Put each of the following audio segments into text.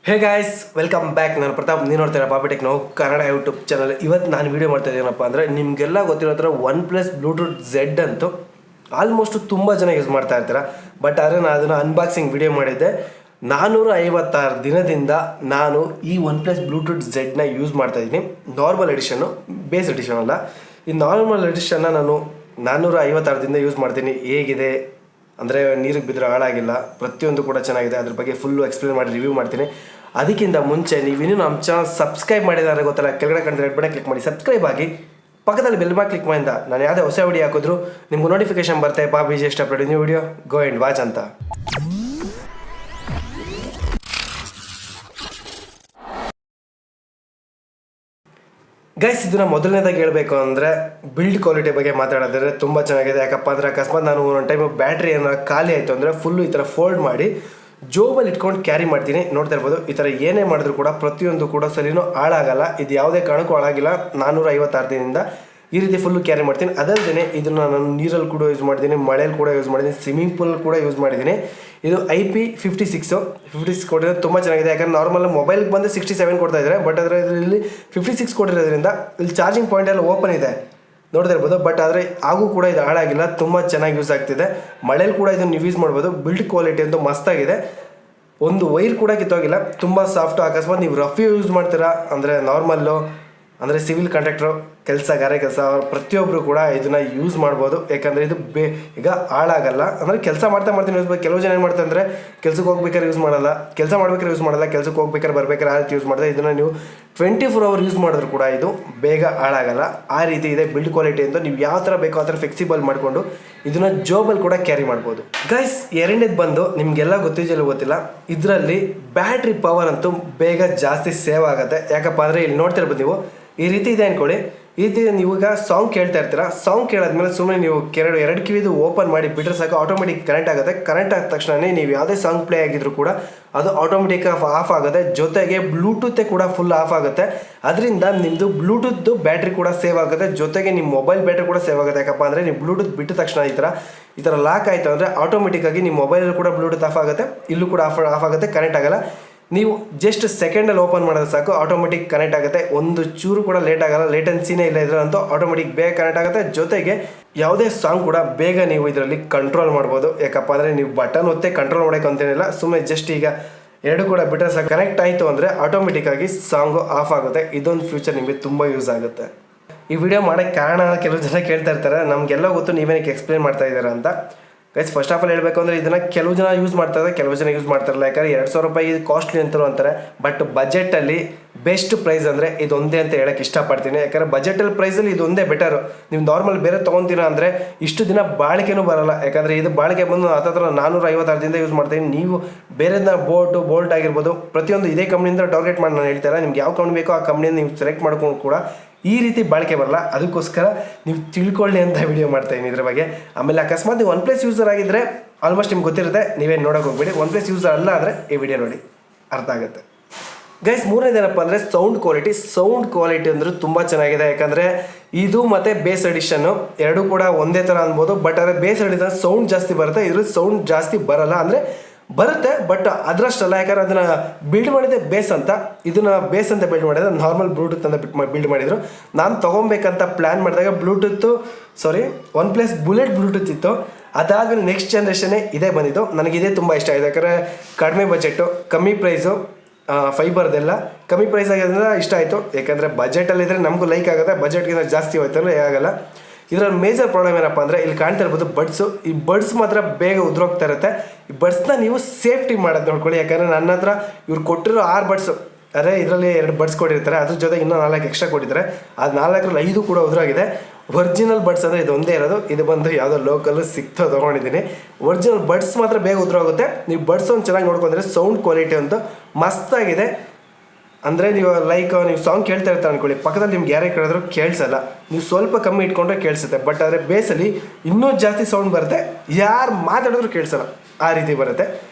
Hey guys, welcome back. ನಾನು ಪ್ರತಾಪ್, ನೀವು ನೋಡ್ತೀರಾ ಪಾಪಿ ಟೆಕ್ನೋ ಕನ್ನಡ ಯೂಟ್ಯೂಬ್ ಚಾನಲ್. ಇವತ್ತು ನಾನು ವೀಡಿಯೋ ಮಾಡ್ತಾ ಇದ್ದೀನಪ್ಪ ಅಂದರೆ ನಿಮಗೆಲ್ಲ ಗೊತ್ತಿರೋ ಥರ OnePlus ಬ್ಲೂಟೂತ್ ಝೆಡ್ ಅಂತೂ ಆಲ್ಮೋಸ್ಟ್ ತುಂಬ ಜನ ಯೂಸ್ ಮಾಡ್ತಾ ಇರ್ತೀರ. ಬಟ್ ಆದರೆ ನಾನು ಅದನ್ನು ಅನ್ಬಾಕ್ಸಿಂಗ್ ವೀಡಿಯೋ ಮಾಡಿದ್ದೆ. 456 ದಿನದಿಂದ ನಾನು ಈ OnePlus ಬ್ಲೂಟೂತ್ ಝೆಡ್ನ ಯೂಸ್ ಮಾಡ್ತಾಯಿದ್ದೀನಿ. ನಾರ್ಮಲ್ ಎಡಿಷನ್ನು, ಬೇಸ್ ಎಡಿಷನ್ ಅಲ್ಲ. ಈ ನಾರ್ಮಲ್ ಎಡಿಷನ್ನ ನಾನು 456 ದಿನದಿಂದ ಯೂಸ್ ಮಾಡ್ತೀನಿ. ಹೇಗಿದೆ ಅಂದರೆ ನೀರಿಗೆ ಬಿದ್ದರೆ ಹಾಳಾಗಿಲ್ಲ, ಪ್ರತಿಯೊಂದು ಕೂಡ ಚೆನ್ನಾಗಿದೆ. ಅದ್ರ ಬಗ್ಗೆ ಫುಲ್ಲು ಎಕ್ಸ್ಪ್ಲೇನ್ ಮಾಡಿ ರಿವ್ಯೂ ಮಾಡ್ತೀನಿ. ಅದಕ್ಕಿಂತ ಮುಂಚೆ ನೀವಿನ್ನೂ ನಮ್ಮ ಚಾನಲ್ ಸಬ್ಸ್ಕ್ರೈಬ್ ಮಾಡಿದ್ದಾರೆ ಗೊತ್ತಲ್ಲ, ಕೆಳಗಡೆ ಕಾಣ್ತಾರೆ ರೆಡ್ ಬಟನ್ ಕ್ಲಿಕ್ ಮಾಡಿ ಸಬ್ಸ್ಕ್ರೈಬ್ ಆಗಿ. ಪಕ್ಕದಲ್ಲಿ ಬೆಲ್ ಬಾಟನ್ ಕ್ಲಿಕ್ ಮಾಡಿದ ನಾನು ಯಾವುದೇ ಹೊಸ ವಿಡಿಯೋ ಹಾಕಿದ್ರು ನಿಮ್ಗೆ ನೋಟಿಫಿಕೇಶನ್ ಬರುತ್ತೆ. ಪಾಪಿ just upload new video, go and watch ಅಂತ. ಗೈಸ್, ಇದನ್ನ ಮೊದಲನೇದಾಗಿ ಹೇಳಬೇಕು ಅಂದರೆ ಬಿಲ್ಡ್ ಕ್ವಾಲಿಟಿ ಬಗ್ಗೆ ಮಾತಾಡೋದ್ರೆ ತುಂಬ ಚೆನ್ನಾಗಿದೆ. ಯಾಕಪ್ಪ ಅಂದರೆ ಅಕಸ್ಮಾತ್ ನಾನು ಒಂದು ಟೈಮು ಬ್ಯಾಟ್ರಿ ಏನಾರು ಖಾಲಿ ಆಯಿತು ಅಂದರೆ ಫುಲ್ಲು ಈ ಥರ ಫೋಲ್ಡ್ ಮಾಡಿ ಜೋಬಲ್ಲಿ ಇಟ್ಕೊಂಡು ಕ್ಯಾರಿ ಮಾಡ್ತೀನಿ. ನೋಡ್ತಾ ಇರ್ಬೋದು, ಈ ಥರ ಏನೇ ಮಾಡಿದ್ರು ಕೂಡ ಪ್ರತಿಯೊಂದು ಕೂಡ ಸರಿನೂ ಹಾಳಾಗಲ್ಲ. ಇದು ಯಾವುದೇ ಕಾರಣಕ್ಕೂ ಹಾಳಾಗಿಲ್ಲ. 456 ದಿನದಿಂದ ಈ ರೀತಿ ಫುಲ್ಲು ಕ್ಯಾರಿ ಮಾಡ್ತೀನಿ. ಅದಲ್ಲದೆ ಇದನ್ನು ನಾನು ನೀರಲ್ಲಿ ಕೂಡ ಯೂಸ್ ಮಾಡಿದ್ದೀನಿ, ಮಳೆಯಲ್ಲಿ ಕೂಡ ಯೂಸ್ ಮಾಡಿದ್ದೀನಿ, ಸ್ವಿಮ್ಮಿಂಗ್ ಪೂಲ್ ಕೂಡ ಯೂಸ್ ಮಾಡಿದ್ದೀನಿ. ಇದು IP56 ಕೊಟ್ಟಿರೋದು ತುಂಬ ಚೆನ್ನಾಗಿದೆ. ಯಾಕಂದರೆ ನಾರ್ಮಲ್ ಮೊಬೈಲ್ಗೆ ಬಂದು 67 ಕೊಡ್ತಾ ಇದ್ದಾರೆ. ಬಟ್ ಅದರ ಇದರಲ್ಲಿ 56 ಕೊಟ್ಟಿರೋದ್ರಿಂದ ಇಲ್ಲಿ ಚಾರ್ಜಿಂಗ್ ಪಾಯಿಂಟ್ ಎಲ್ಲ ಓಪನ್ ಇದೆ, ನೋಡ್ತಾ ಇರ್ಬೋದು. ಬಟ್ ಆದರೆ ಹಾಗೂ ಕೂಡ ಇದು ಹಾಳಾಗಿಲ್ಲ, ತುಂಬ ಚೆನ್ನಾಗಿ ಯೂಸ್ ಆಗ್ತಿದೆ. ಮಳೇಲಿ ಕೂಡ ಇದನ್ನು ನೀವು ಯೂಸ್ ಮಾಡ್ಬೋದು. ಬಿಲ್ಡ್ ಕ್ವಾಲಿಟಿ ಅಂತೂ ಮಸ್ತಾಗಿದೆ. ಒಂದು ವೈರ್ ಕೂಡ ಕಿತ್ತೋಗಿಲ್ಲ, ತುಂಬ ಸಾಫ್ಟು. ಅಕಸ್ಮಾತ್ ನೀವು ರಫ್ ಯೂಸ್ ಮಾಡ್ತೀರಾ ಅಂದರೆ ನಾರ್ಮಲ್ಲು ಅಂದರೆ ಸಿವಿಲ್ ಕಾಂಟ್ರಾಕ್ಟ್ರು ಗಾರೆ ಕೆಲಸ ಪ್ರತಿಯೊಬ್ಬರು ಕೂಡ ಇದನ್ನು ಯೂಸ್ ಮಾಡ್ಬೋದು. ಯಾಕಂದರೆ ಇದು ಈಗ ಹಾಳಾಗಲ್ಲ. ಅಂದರೆ ಕೆಲಸ ಮಾಡ್ತೀನಿ ಯೂಸ್ ಕೆಲವು ಜನ ಏನು ಮಾಡ್ತಾರೆ ಅಂದರೆ ಕೆಲ್ಸಕ್ಕೆ ಹೋಗ್ಬೇಕಾದ್ರೆ ಯೂಸ್ ಮಾಡಲ್ಲ, ಕೆಲಸ ಮಾಡ್ಬೇಕಾದ್ರೆ ಯೂಸ್ ಮಾಡಲ್ಲ, ಕೆಲ್ಸಕ್ಕೆ ಹೋಗ್ಬೇಕಾದ್ರೆ ಬರ್ಬೇಕಾದ್ರೆ ಆ ರೀತಿ ಯೂಸ್ ಮಾಡ್ತಾರೆ. ಇದನ್ನು ನೀವು 24 ಅವರ್ ಯೂಸ್ ಮಾಡಿದ್ರು ಕೂಡ ಇದು ಬೇಗ ಹಾಳಾಗಲ್ಲ. ಆ ರೀತಿ ಇದೆ ಬಿಲ್ಡ್ ಕ್ವಾಲಿಟಿ ಅಂತ. ನೀವು ಯಾವ ಥರ ಬೇಕೋ ಆ ಥರ ಫ್ಲೆಕ್ಸಿಬಲ್ ಮಾಡಿಕೊಂಡು ಇದನ್ನು ಜೋಬಲ್ಲಿ ಕೂಡ ಕ್ಯಾರಿ ಮಾಡ್ಬೋದು. ಗೈಸ್, ಎರಡನೇದು ಬಂದು ನಿಮಗೆಲ್ಲ ಗೊತ್ತಿಲ್ಲ, ಇದರಲ್ಲಿ ಬ್ಯಾಟ್ರಿ ಪವರ್ ಅಂತೂ ಬೇಗ ಜಾಸ್ತಿ ಸೇವ್ ಆಗುತ್ತೆ. ಯಾಕಪ್ಪ ಅಂದರೆ ಇಲ್ಲಿ ನೋಡ್ತಿರ್ಬೋದು ನೀವು, ಈ ರೀತಿ ಇದೆ ಅಂದ್ಕೊಳ್ಳಿ. ಈ ರೀತಿ ನೀವೀಗ ಸಾಂಗ್ ಕೇಳ್ತಾ ಇರ್ತೀರ. ಸಾಂಗ್ ಕೇಳಾದ್ಮೇಲೆ ಸುಮ್ಮನೆ ನೀವು ಎರಡು ಕಿವಿದು ಓಪನ್ ಮಾಡಿ ಬಿಟ್ಟರೆ ಸಾಕು, ಆಟೋಮೆಟಿಕ್ ಕನೆಕ್ಟ್ ಆಗುತ್ತೆ. ಕನೆಕ್ಟ್ ಆದ ತಕ್ಷಣವೇ ನೀವು ಯಾವುದೇ ಸಾಂಗ್ ಪ್ಲೇ ಆಗಿದ್ರು ಕೂಡ ಅದು ಆಟೋಮೆಟಿಕ್ ಆಫ್ ಆಗುತ್ತೆ. ಜೊತೆಗೆ ಬ್ಲೂಟೂತೇ ಕೂಡ ಫುಲ್ ಆಫ್ ಆಗುತ್ತೆ. ಅದರಿಂದ ನಿಮ್ಮದು ಬ್ಲೂಟೂತ್ದು ಬ್ಯಾಟ್ರಿ ಕೂಡ ಸೇವ್ ಆಗುತ್ತೆ. ಜೊತೆಗೆ ನಿಮ್ಮ ಮೊಬೈಲ್ ಬ್ಯಾಟ್ರಿ ಕೂಡ ಸೇವ್ ಆಗುತ್ತೆ. ಯಾಕಪ್ಪ ಅಂದರೆ ನೀವು ಬ್ಲೂಟೂತ್ ಬಿಟ್ಟ ತಕ್ಷಣ ಈ ಥರ ಲಾಕ್ ಆಯಿತು ಅಂದರೆ ಆಟೋಮೆಟಿಕ್ಕಾಗಿ ನಿಮ್ಮ ಮೊಬೈಲಲ್ಲಿ ಕೂಡ ಬ್ಲೂಟೂತ್ ಆಫ್ ಆಗುತ್ತೆ, ಇಲ್ಲೂ ಕೂಡ ಆಫ್ ಆಗುತ್ತೆ, ಕನೆಕ್ಟ್ ಆಗಲ್ಲ. ನೀವು ಜಸ್ಟ್ ಸೆಕೆಂಡಲ್ಲಿ ಓಪನ್ ಮಾಡೋದು ಸಾಕು, ಆಟೋಮೆಟಿಕ್ ಕನೆಕ್ಟ್ ಆಗುತ್ತೆ. ಒಂದು ಚೂರು ಕೂಡ ಲೇಟ್ ಆಗಲ್ಲ, ಲೇಟೆನ್ಸಿನೇ ಇಲ್ಲ ಇದರಂತೂ. ಆಟೋಮೆಟಿಕ್ ಬೇಗ ಕನೆಕ್ಟ್ ಆಗುತ್ತೆ. ಜೊತೆಗೆ ಯಾವುದೇ ಸಾಂಗ್ ಕೂಡ ಬೇಗ ನೀವು ಇದರಲ್ಲಿ ಕಂಟ್ರೋಲ್ ಮಾಡ್ಬೋದು. ಯಾಕಪ್ಪ ಅಂದರೆ ನೀವು ಬಟನ್ ಒತ್ತೆ ಕಂಟ್ರೋಲ್ ಮಾಡೋಕ್ಕೆ ಅಂತೇನಿಲ್ಲ, ಸುಮ್ಮನೆ ಜಸ್ಟ್ ಈಗ ಎರಡು ಕೂಡ ಬಿಟ್ಟರೆ ಸಾಕು, ಕನೆಕ್ಟ್ ಆಯಿತು ಅಂದರೆ ಆಟೋಮೆಟಿಕ್ಕಾಗಿ ಸಾಂಗು ಆಫ್ ಆಗುತ್ತೆ. ಇದೊಂದು ಫ್ಯೂಚರ್ ನಿಮಗೆ ತುಂಬ ಯೂಸ್ ಆಗುತ್ತೆ. ಈ ವಿಡಿಯೋ ಮಾಡೋಕ್ಕೆ ಕಾರಣ ಕೆಲವು ಜನ ಕೇಳ್ತಾ ಇರ್ತಾರೆ, ನಮಗೆಲ್ಲ ಗೊತ್ತು ನೀವೇನಕ್ಕೆ ಎಕ್ಸ್ಪ್ಲೇನ್ ಮಾಡ್ತಾ ಇದ್ದೀರಾ ಅಂತ. ಗೈಸ್, ಫಸ್ಟ್ ಆಫ್ ಆಲ್ ಹೇಳಬೇಕು ಅಂದರೆ ಇದನ್ನು ಕೆಲವು ಜನ ಯೂಸ್ ಮಾಡ್ತಾರೆ, ಕೆಲವು ಜನ ಯೂಸ್ ಮಾಡ್ತಾರಲ್ಲ. ಯಾಕಂದರೆ 2000 ರೂಪಾಯಿ ಇದು ಕಾಸ್ಟ್ಲಿ ಅಂತಲೂ ಅಂತಾರೆ. ಬಟ್ ಬಜೆಟಲ್ಲಿ ಬೆಸ್ಟ್ ಪ್ರೈಸ್ ಅಂದರೆ ಇದೊಂದೇ ಅಂತ ಹೇಳೋಕ್ಕೆ ಇಷ್ಟಪಡ್ತೀನಿ. ಯಾಕಂದರೆ ಬಜೆಟಲ್ಲಿ ಪ್ರೈಸಲ್ಲಿ ಇದೊಂದೇ ಬೆಟರು. ನೀವು ನಾರ್ಮಲ್ ಬೇರೆ ತೊಗೊತೀರಾ ಅಂದರೆ ಇಷ್ಟು ದಿನ ಬಾಳಿಕೆನೂ ಬರೋಲ್ಲ. ಯಾಕಂದರೆ ಇದು ಬಾಳಿಕೆ ಬಂದು ಹತ್ತಿರ 456 ದಿನದಿಂದ ಯೂಸ್ ಮಾಡ್ತೀನಿ. ನೀವು ಬೇರೆದನ್ನ ಬೋಲ್ಟ್ ಆಗಿರ್ಬೋದು, ಪ್ರತಿಯೊಂದು ಇದೇ ಕಂಪ್ನಿಯಿಂದ ಟಾರ್ಗೆಟ್ ಮಾಡಿ ನಾನು ಹೇಳ್ತಾರೆ. ನಿಮ್ಗೆ ಯಾವ ಕಂಪ್ನಿ ಬೇಕೋ ಆ ಕಂಪ್ನಿಯಿಂದ ನೀವು ಸೆಲೆಕ್ಟ್ ಮಾಡ್ಕೊಂಡು ಕೂಡ ಈ ರೀತಿ ಬಾಳಿಕೆ ಬರಲ್ಲ. ಅದಕ್ಕೋಸ್ಕರ ನೀವು ತಿಳ್ಕೊಳ್ಳಿ ಅಂತ ವಿಡಿಯೋ ಮಾಡ್ತಾಯಿದ್ದೀನಿ ಇದ್ರ ಬಗ್ಗೆ. ಆಮೇಲೆ ಅಕಸ್ಮಾತ್ ನೀವು OnePlus ಯೂಸರ್ ಆಗಿದ್ದರೆ ಆಲ್ಮೋಸ್ಟ್ ನಿಮ್ಗೆ ಗೊತ್ತಿರುತ್ತೆ, ನೀವೇನು ನೋಡೋಕೆ ಹೋಗ್ಬೇಡಿ. OnePlus ಯೂಸರ್ ಅಲ್ಲ ಅಂದರೆ ಈ ವಿಡಿಯೋ ನೋಡಿ, ಅರ್ಥ ಆಗುತ್ತೆ. ಗೈಸ್, ಮೂರನೇದೇನಪ್ಪ ಅಂದರೆ ಸೌಂಡ್ ಕ್ವಾಲಿಟಿ ಅಂದರೆ ತುಂಬ ಚೆನ್ನಾಗಿದೆ. ಯಾಕಂದರೆ ಇದು ಮತ್ತು ಬೇಸ್ ಎಡಿಷನ್ನು ಎರಡೂ ಕೂಡ ಒಂದೇ ಥರ ಅನ್ಬೋದು. ಬಟ್ ಆದರೆ ಬೇಸ್ ಎಡಿಷನ್ ಸೌಂಡ್ ಜಾಸ್ತಿ ಬರುತ್ತೆ, ಇದ್ರಲ್ಲಿ ಸೌಂಡ್ ಜಾಸ್ತಿ ಬರಲ್ಲ. ಅಂದರೆ ಬರುತ್ತೆ ಬಟ್ ಅದರಷ್ಟಲ್ಲ. ಯಾಕಂದರೆ ಅದನ್ನು ಬಿಲ್ಡ್ ಮಾಡಿದೆ ಬೇಸ್ ಅಂತ, ಇದನ್ನು ಬೇಸ್ ಅಂತ ಬಿಲ್ಡ್ ಮಾಡಿದ್ರೆ ನಾರ್ಮಲ್ ಬ್ಲೂಟೂತ್ ಅಂತ ಬಿಲ್ಡ್ ಮಾಡಿದರು. ನಾನು ತೊಗೊಬೇಕಂತ ಪ್ಲ್ಯಾನ್ ಮಾಡಿದಾಗ OnePlus ಬುಲೆಟ್ ಬ್ಲೂಟೂತ್ ಇತ್ತು. ಅದಾದಮೇಲೆ ನೆಕ್ಸ್ಟ್ ಜನ್ರೇಷನ್ನೇ ಇದೇ ಬಂದಿದ್ದು. ನನಗಿದೇ ತುಂಬ ಇಷ್ಟ ಆಯಿತು. ಯಾಕಂದರೆ ಕಡಿಮೆ ಬಜೆಟು, ಕಮ್ಮಿ ಪ್ರೈಸು, ಫೈಬರ್ದೆಲ್ಲ ಕಮ್ಮಿ ಪ್ರೈಸ್ ಆಗಿರೋದ್ರಿಂದ ಇಷ್ಟ ಆಯಿತು. ಯಾಕಂದರೆ ಬಜೆಟಲ್ಲಿದ್ದರೆ ನಮಗೂ ಲೈಕ್ ಆಗುತ್ತೆ, ಬಜೆಟ್ಗಿಂತ ಜಾಸ್ತಿ ಹೋಯ್ತು ಅಂದರೆ ಆಗಲ್ಲ. ಇದರ ಮೇಜರ್ ಪ್ರಾಬ್ಲಮ್ ಏನಪ್ಪ ಅಂದರೆ ಇಲ್ಲಿ ಕಾಣ್ತಾ ಇರ್ಬೋದು ಬಡ್ಸು. ಈ ಬಡ್ಸ್ ಮಾತ್ರ ಬೇಗ ಉದ್ರೋಗ್ತಾ ಇರುತ್ತೆ. ಈ ಬಡ್ಸ್ನ ನೀವು ಸೇಫ್ಟಿ ಮಾಡೋದು ನೋಡ್ಕೊಳ್ಳಿ. ಯಾಕಂದರೆ ನನ್ನ ಹತ್ರ ಇವ್ರು ಕೊಟ್ಟಿರೋ 6 ಬಡ್ಸು, ಅದೇ ಇದರಲ್ಲಿ 2 ಬಡ್ಸ್ ಕೊಟ್ಟಿರ್ತಾರೆ, ಅದ್ರ ಜೊತೆಗೆ ಇನ್ನೂ 4 ಎಕ್ಸ್ಟ್ರಾ ಕೊಟ್ಟಿದ್ದಾರೆ. ಅದು 4ರಲ್ಲಿ 5 ಕೂಡ ಉದ್ರೋಗಿದೆ. ಒರಿಜಿನಲ್ ಬಡ್ಸ್ ಅಂದರೆ ಇದು ಒಂದೇ ಇರೋದು. ಇದು ಬಂದು ಯಾವುದೋ ಲೋಕಲ್ಲು ಸಿಕ್ತೋ ತೊಗೊಂಡಿದ್ದೀನಿ. ಒರಿಜಿನಲ್ ಬಡ್ಸ್ ಮಾತ್ರ ಬೇಗ ಉದ್ರೋಗುತ್ತೆ. ನೀವು ಬಡ್ಸ್ ಒಂದು ಚೆನ್ನಾಗಿ ನೋಡ್ಕೊಂಡ್ರೆ ಸೌಂಡ್ ಕ್ವಾಲಿಟಿ ಅಂತೂ ಮಸ್ತಾಗಿದೆ. ಅಂದರೆ ನೀವು ಸಾಂಗ್ ಕೇಳ್ತಾ ಇರ್ತಾರೆ ಅಂದ್ಕೊಳ್ಳಿ, ಪಕ್ಕದಲ್ಲಿ ನಿಮ್ಗೆ ಯಾರೇ ಕೇಳಿದ್ರು ಕೇಳಿಸಲ್ಲ, ನೀವು ಸ್ವಲ್ಪ ಕಮ್ಮಿ ಇಟ್ಕೊಂಡ್ರೆ ಕೇಳಿಸುತ್ತೆ. ಬಟ್ ಆದರೆ ಬೇಸಲ್ಲಿ ಇನ್ನೂ ಜಾಸ್ತಿ ಸೌಂಡ್ ಬರುತ್ತೆ, ಯಾರು ಮಾತಾಡಿದ್ರು ಕೇಳಿಸಲ್ಲ, ಆ ರೀತಿ ಬರುತ್ತೆ.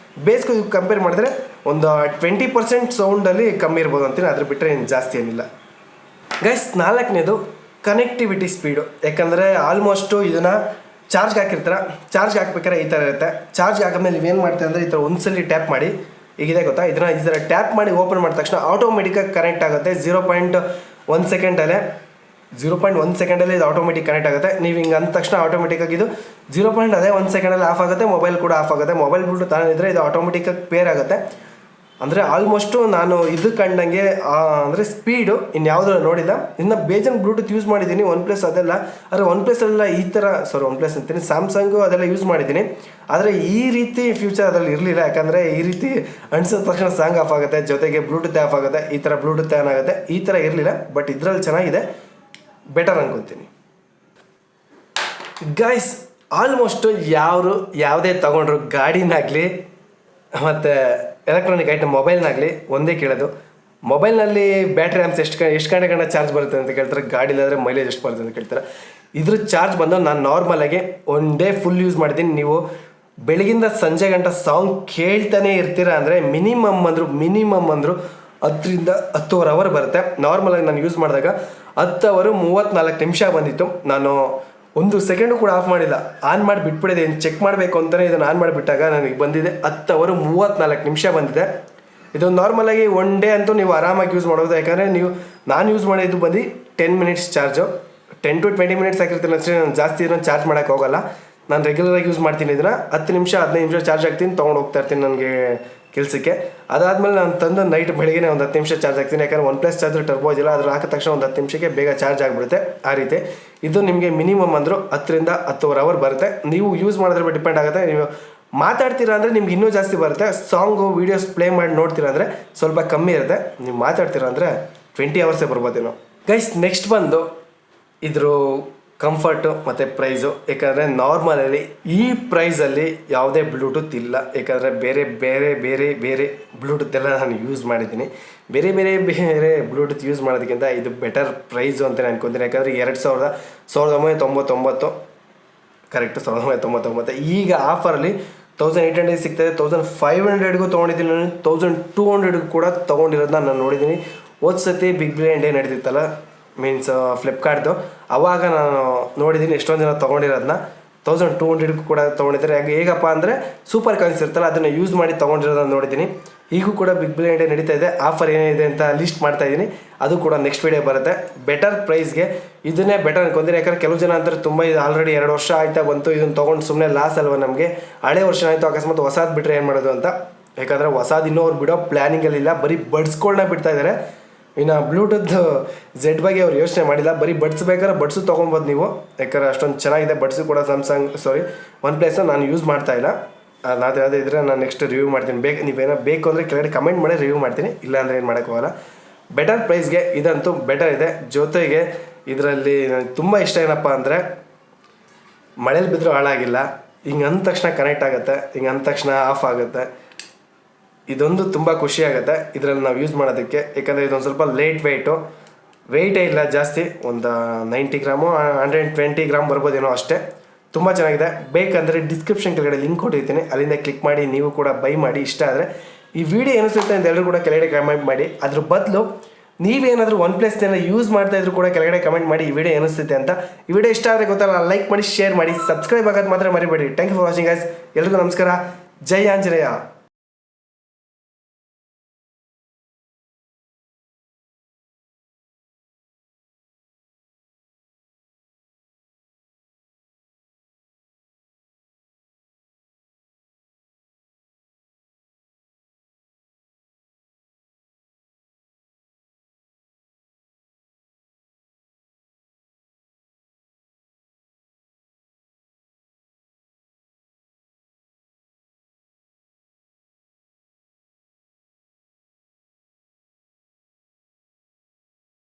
ಬೇಸ್ಗೂ ಕಂಪೇರ್ ಮಾಡಿದ್ರೆ ಒಂದು 20% ಸೌಂಡಲ್ಲಿ ಕಮ್ಮಿ ಇರ್ಬೋದು ಅಂತೀನಿ, ಅದ್ರ ಬಿಟ್ಟರೆ ಏನು ಜಾಸ್ತಿ ಏನಿಲ್ಲ. ಗೈಸ್, 4ನೇದು ಕನೆಕ್ಟಿವಿಟಿ ಸ್ಪೀಡು. ಯಾಕಂದರೆ ಆಲ್ಮೋಸ್ಟು ಇದನ್ನು ಚಾರ್ಜ್ಗೆ ಹಾಕಿರ್ತಾರೆ, ಚಾರ್ಜ್ಗೆ ಹಾಕ್ಬೇಕಾದ್ರೆ ಈ ಥರ ಇರುತ್ತೆ. ಚಾರ್ಜ್ಗೆ ಹಾಕಿದ್ಮೇಲೆ ನೀವೇನು ಮಾಡ್ತೀವಿ ಅಂದರೆ ಈ ಥರ ಒಂದ್ಸಲಿ ಟ್ಯಾಪ್ ಮಾಡಿ ಈಗಿದೆ ಗೊತ್ತಾ, ಇದನ್ನು ಈ ಥರ ಟ್ಯಾಪ್ ಮಾಡಿ ಓಪನ್ ಮಾಡಿದ ತಕ್ಷಣ ಆಟೋಮೆಟಿಕ್ಕಾಗಿ ಕನೆಕ್ಟ್ ಆಗುತ್ತೆ. 0.1 ಸೆಕೆಂಡಲ್ಲೇ 0.1 ಸೆಕೆಂಡಲ್ಲಿ ಇದು ಆಟೋಮೆಟಿಕ್ ಕನೆಕ್ಟ್ ಆಗುತ್ತೆ. ನೀವು ಹಿಂಗೆ ಅಂದ ತಕ್ಷಣ ಆಟೋಮೆಟಿಕ್ಕಾಗಿ ಇದು 0.1 ಸೆಕೆಂಡಲ್ಲಿ ಆಫ್ ಆಗುತ್ತೆ, ಮೊಬೈಲ್ ಕೂಡ ಆಫ್ ಆಗುತ್ತೆ. ಮೊಬೈಲ್ ಬ್ಲೂಟೂತ್ ಆನ್ ಇದ್ದರೆ ಇದು ಆಟೋಮೆಟಿಕ್ಕಾಗಿ ಪೇರ್ ಆಗುತ್ತೆ. ಅಂದರೆ ಆಲ್ಮೋಸ್ಟು ನಾನು ಇದು ಕಂಡಂಗೆ ಅಂದರೆ ಸ್ಪೀಡು ಇನ್ಯಾವುದೂ ನೋಡಿಲ್ಲ. ಇನ್ನು ಬೇಜನ್ ಬ್ಲೂಟೂತ್ ಯೂಸ್ ಮಾಡಿದ್ದೀನಿ ಒನ್ಪ್ಲಸ್ ಅದೆಲ್ಲ, ಆದರೆ ಒನ್ಪ್ಲಸ್ಸೆಲ್ಲ ಈ ಥರ ಒನ್ಪ್ಲಸ್ ಅಂತೀನಿ, ಸ್ಯಾಮ್ಸಂಗು ಅದೆಲ್ಲ ಯೂಸ್ ಮಾಡಿದ್ದೀನಿ. ಆದರೆ ಈ ರೀತಿ ಫ್ಯೂಚರ್ ಅದರಲ್ಲಿ ಇರಲಿಲ್ಲ. ಯಾಕಂದರೆ ಈ ರೀತಿ ಅನ್ಸಿದ ತಕ್ಷಣ ಸಾಂಗ್ ಆಫ್ ಆಗುತ್ತೆ, ಜೊತೆಗೆ ಬ್ಲೂಟೂತ್ ಆಫ್ ಆಗುತ್ತೆ, ಈ ಥರ ಬ್ಲೂಟೂತ್ ಆನ್ ಆಗುತ್ತೆ, ಈ ಥರ ಇರಲಿಲ್ಲ. ಬಟ್ ಇದರಲ್ಲಿ ಚೆನ್ನಾಗಿದೆ, ಬೆಟರ್ ಅನ್ಕೊತೀನಿ. ಗೈಸ್ ಆಲ್ಮೋಸ್ಟು ಯಾವುದೇ ತೊಗೊಂಡ್ರು ಗಾಡಿನಾಗಲಿ ಮತ್ತು ಎಲೆಕ್ಟ್ರಾನಿಕ್ ಐಟಮ್ ಮೊಬೈಲ್ನಾಗಲಿ ಒಂದೇ ಕೇಳೋದು, ಮೊಬೈಲ್ನಲ್ಲಿ ಬ್ಯಾಟ್ರಿ ಆಮ್ಸ್ ಎಷ್ಟು ಗಂಟೆ ಚಾರ್ಜ್ ಬರುತ್ತೆ ಅಂತ ಕೇಳ್ತಾರೆ, ಗಾಡಿಲಾದರೆ ಮೈಲೇಜ್ ಎಷ್ಟು ಬರುತ್ತೆ ಅಂತ ಕೇಳ್ತಾರೆ. ಇದ್ರ ಚಾರ್ಜ್ ಬಂದು ನಾನು ನಾರ್ಮಲಾಗಿ ಒನ್ ಡೇ ಫುಲ್ ಯೂಸ್ ಮಾಡಿದ್ದೀನಿ. ನೀವು ಬೆಳಗಿಂದ ಸಂಜೆ ಗಂಟ ಸಾಂಗ್ ಕೇಳ್ತಾನೆ ಇರ್ತೀರ ಅಂದರೆ ಮಿನಿಮಮ್ ಅಂದರು 10ರಿಂದ 10 ಅವರ್ ಬರುತ್ತೆ. ನಾರ್ಮಲಾಗಿ ನಾನು ಯೂಸ್ ಮಾಡಿದಾಗ 10 ಅವರ್ 34 ನಿಮಿಷ ಬಂದಿತ್ತು. ನಾನು 1 ಸೆಕೆಂಡು ಕೂಡ ಆಫ್ ಮಾಡಿಲ್ಲ, ಆನ್ ಮಾಡಿ ಬಿಟ್ಬಿಟ್ಟಿದೆ. ಚೆಕ್ ಮಾಡಬೇಕು ಅಂತಲೇ ಇದನ್ನು ಆನ್ ಮಾಡಿಬಿಟ್ಟಾಗ ನನಗೆ ಬಂದಿದೆ 10 ಅವರ್ 34 ನಿಮಿಷ ಬಂದಿದೆ. ಇದು ನಾರ್ಮಲಾಗಿ ಒನ್ ಡೇ ಅಂತೂ ನೀವು ಆರಾಮಾಗಿ ಯೂಸ್ ಮಾಡೋದು. ಯಾಕಂದರೆ ನಾನು ಯೂಸ್ ಮಾಡಿದ್ದು ಬಂದು 10 ಮಿನಿಟ್ಸ್ ಚಾರ್ಜು, 10 to 20 ಮಿನಿಟ್ಸ್ ಆಗಿರ್ತೀನಿ ಅಷ್ಟೇ. ನಾನು ಜಾಸ್ತಿ ಇದನ್ನು ಚಾರ್ಜ್ ಮಾಡೋಕ್ಕೆ ಹೋಗಲ್ಲ. ನಾನು ರೆಗ್ಯುಲರಾಗಿ ಯೂಸ್ ಮಾಡ್ತೀನಿ ಇದನ್ನು. 10 ನಿಮಿಷ 15 ನಿಮಿಷ ಚಾರ್ಜ್ ಆಗ್ತೀನಿ, ತೊಗೊಂಡು ಹೋಗ್ತಾ ಇರ್ತೀನಿ ನನಗೆ ಕೆಲಸಕ್ಕೆ. ಅದಾದಮೇಲೆ ನಾನು ತಂದು ನೈಟ್ ಬೆಳಗ್ಗೆ ಒಂದು 10 ನಿಮಿಷ ಚಾರ್ಜ್ ಆಗ್ತೀನಿ. ಯಾಕಂದರೆ ಒನ್ಪ್ಲಸ್ ಚಾರ್ಜರ್ ಟರ್ಬೋ ಇಲ್ಲ, ಅದ್ರ ಹಾಕಿದ ತಕ್ಷಣ ಒಂದು 10 ನಿಮಿಷಕ್ಕೆ ಬೇಗ ಚಾರ್ಜ್ ಆಗಿಬಿಡುತ್ತೆ. ಆ ರೀತಿ ಇದು ನಿಮಗೆ ಮಿನಿಮಮ್ ಅಂದರೂ 10ರಿಂದ 10 ಅವರ್ ಬರುತ್ತೆ. ನೀವು ಯೂಸ್ ಮಾಡೋದ್ರ ಮೇಲೆ ಡಿಪೆಂಡ್ ಆಗುತ್ತೆ. ನೀವು ಮಾತಾಡ್ತೀರಾ ಅಂದರೆ ನಿಮ್ಗೆ ಇನ್ನೂ ಜಾಸ್ತಿ ಬರುತ್ತೆ. ಸಾಂಗು ವೀಡಿಯೋಸ್ ಪ್ಲೇ ಮಾಡಿ ನೋಡ್ತೀರಾ ಅಂದರೆ ಸ್ವಲ್ಪ ಕಮ್ಮಿ ಇರುತ್ತೆ. ನೀವು ಮಾತಾಡ್ತೀರಾ ಅಂದರೆ 20 ಅವರ್ಸೇ ಬರ್ಬೋದೇನೋ. ಗೈಸ್ ನೆಕ್ಸ್ಟ್ ಬಂದು ಇದ್ರ ಕಂಫರ್ಟು ಮತ್ತು ಪ್ರೈಸು. ಯಾಕಂದರೆ ನಾರ್ಮಲಲ್ಲಿ ಈ ಪ್ರೈಸಲ್ಲಿ ಯಾವುದೇ ಬ್ಲೂಟೂತ್ ಇಲ್ಲ. ಯಾಕಂದರೆ ಬೇರೆ ಬ್ಲೂಟೂತ್ ಎಲ್ಲ ನಾನು ಯೂಸ್ ಮಾಡಿದ್ದೀನಿ. ಬೇರೆ ಬ್ಲೂಟೂತ್ ಯೂಸ್ ಮಾಡೋದಕ್ಕಿಂತ ಇದು ಬೆಟರ್ ಪ್ರೈಸು ಅಂತಲೇ ಅನ್ಕೊತೀನಿ. ಯಾಕಂದರೆ 1999 ಕರೆಕ್ಟು 1999. ಈಗ ಆಫರಲ್ಲಿ 1800 ಸಿಗ್ತದೆ, 1500ಗೂ ತೊಗೊಂಡಿದ್ದೀನಿ. ನಾನು 1200 ಕೂಡ ತೊಗೊಂಡಿರೋದನ್ನ ನಾನು ನೋಡಿದ್ದೀನಿ. ಹೋದ ಸತಿ ಬಿಗ್ ಬಿಲಿಯನ್ ಡೇ ನಡೆದಿತ್ತಲ್ಲ, ಮೀನ್ಸ್ ಫ್ಲಿಪ್ಕಾರ್ಟ್ದು, ಅವಾಗ ನಾನು ನೋಡಿದ್ದೀನಿ ಎಷ್ಟೊಂದು ಜನ ತೊಗೊಂಡಿರೋದನ್ನ. 1200 ಕೂಡ ತೊಗೊಂಡಿದ್ದಾರೆ. ಹೇಗಪ್ಪ ಅಂದರೆ ಸೂಪರ್ ಕಾಯಿನ್ಸ್ ಇರ್ತಲ್ಲ, ಅದನ್ನು ಯೂಸ್ ಮಾಡಿ ತೊಗೊಂಡಿರೋದನ್ನ ನೋಡಿದ್ದೀನಿ. ಈಗೂ ಕೂಡ ಬಿಗ್ ಬಿಲಿಯನ್ ಡೇ ನಡೀತಾ ಇದೆ. ಆಫರ್ ಏನಿದೆ ಅಂತ ಲಿಸ್ಟ್ ಮಾಡ್ತಾ ಇದ್ದೀನಿ, ಅದು ಕೂಡ ನೆಕ್ಸ್ಟ್ ವೀಡಿಯೋ ಬರುತ್ತೆ. ಬೆಟರ್ ಪ್ರೈಸ್ಗೆ ಇದನ್ನೇ ಬೆಟರ್ ಅನ್ಕೊಂತೀನಿ. ಯಾಕಂದರೆ ಕೆಲವು ಜನ ಅಂತಾರೆ ತುಂಬ ಇದು ಆಲ್ರೆಡಿ 2 ವರ್ಷ ಆಯ್ತಾ ಬಂತು, ಇದನ್ನು ತೊಗೊಂಡು ಸುಮ್ಮನೆ ಲಾಸ್ ಅಲ್ವ ನಮಗೆ, ಹಳೆ ವರ್ಷ ಆಯಿತು, ಅಕಸ್ಮಾತ್ ಹೊಸಾದು ಬಿಟ್ಟರೆ ಏನು ಮಾಡೋದು ಅಂತ. ಯಾಕಂದರೆ ಹೊಸಾದು ಇನ್ನೂ ಅವ್ರು ಬಿಡೋ ಪ್ಲ್ಯಾನಿಂಗಲ್ಲಿಲ್ಲ, ಬರೀ ಬಡ್ಸ್ಗಳನ್ನ ಬಿಡ್ತಾ ಇದ್ದಾರೆ. ಇನ್ನು ಬ್ಲೂಟೂತ್ ಝೆಡ್ ಬಗ್ಗೆ ಅವ್ರು ಯೋಚನೆ ಮಾಡಿಲ್ಲ. ಬರೀ ಬಡ್ಸ್ ಬೇಕಾದ್ರೆ ಬಡ್ಸು ತೊಗೊಬೋದು ನೀವು. ಯಾಕಂದರೆ ಅಷ್ಟೊಂದು ಚೆನ್ನಾಗಿದೆ ಬಡ್ಸು ಕೂಡ. ಒನ್ಪ್ಲಸ್ ನಾನು ಯೂಸ್ ಮಾಡ್ತಾ ಇಲ್ಲ. ಅದು ಯಾವುದೇ ಇದ್ದರೆ ನಾನು ನೆಕ್ಸ್ಟ್ ರಿವ್ಯೂ ಮಾಡ್ತೀನಿ. ನೀವೇನೋ ಬೇಕು ಅಂದರೆ ಕೆಳಗಡೆ ಕಮೆಂಟ್ ಮಾಡಿ ರಿವ್ಯೂ ಮಾಡ್ತೀನಿ. ಇಲ್ಲ ಅಂದರೆ ಏನು ಮಾಡೋಕ್ಕೋಗಲ್ಲ. ಬೆಟರ್ ಪ್ರೈಸ್ಗೆ ಇದಂತೂ ಬೆಟರ್ ಇದೆ. ಜೊತೆಗೆ ಇದರಲ್ಲಿ ನನಗೆ ತುಂಬ ಇಷ್ಟ ಏನಪ್ಪ ಅಂದರೆ ಮಳೇಲಿ ಬಿದ್ದರೂ ಹಾಳಾಗಿಲ್ಲ. ಹಿಂಗೆ ಅಂದ ತಕ್ಷಣ ಕನೆಕ್ಟ್ ಆಗುತ್ತೆ, ಹಿಂಗೆ ಅಂದ ತಕ್ಷಣ ಆಫ್ ಆಗುತ್ತೆ. ಇದೊಂದು ತುಂಬ ಖುಷಿಯಾಗುತ್ತೆ ಇದರಲ್ಲಿ ನಾವು ಯೂಸ್ ಮಾಡೋದಕ್ಕೆ. ಯಾಕಂದರೆ ಇದೊಂದು ಸ್ವಲ್ಪ ವೆಯ್ಟೇ ಇಲ್ಲ ಜಾಸ್ತಿ, ಒಂದು 90 ಗ್ರಾಮು 120 ಗ್ರಾಮ್ ಬರ್ಬೋದೇನೋ ಅಷ್ಟೇ. ತುಂಬ ಚೆನ್ನಾಗಿದೆ. ಬೇಕಂದರೆ ಡಿಸ್ಕ್ರಿಪ್ಷನ್ ಕೆಳಗಡೆ ಲಿಂಕ್ ಕೊಟ್ಟಿರ್ತೀನಿ, ಅಲ್ಲಿಂದ ಕ್ಲಿಕ್ ಮಾಡಿ ನೀವು ಕೂಡ ಬೈ ಮಾಡಿ. ಇಷ್ಟ ಆದರೆ ಈ ವಿಡಿಯೋ ಏನಿಸುತ್ತೆ ಅಂತ ಎಲ್ಲರೂ ಕೂಡ ಕೆಳಗಡೆ ಕಮೆಂಟ್ ಮಾಡಿ. ಅದ್ರ ಬದಲು ನೀವೇನಾದರೂ ಒನ್ಪ್ಲಸ್ನೆಲ್ಲ ಯೂಸ್ ಮಾಡ್ತಾ ಇದ್ರು ಕೂಡ ಕೆಳಗಡೆ ಕಮೆಂಟ್ ಮಾಡಿ ಈ ವಿಡಿಯೋ ಏನಿಸುತ್ತೆ ಅಂತ. ಈ ವಿಡಿಯೋ ಇಷ್ಟ ಆದರೆ ಗೊತ್ತಲ್ಲ, ಲೈಕ್ ಮಾಡಿ, ಶೇರ್ ಮಾಡಿ, ಸಬ್ಸ್ಕ್ರೈಬ್ ಆಗೋದು ಮಾತ್ರ ಮರಿಬೇಡಿ. Thank you for watching guys. ಎಲ್ರಿಗೂ ನಮಸ್ಕಾರ. ಜೈ ಆಂಜನೇಯ.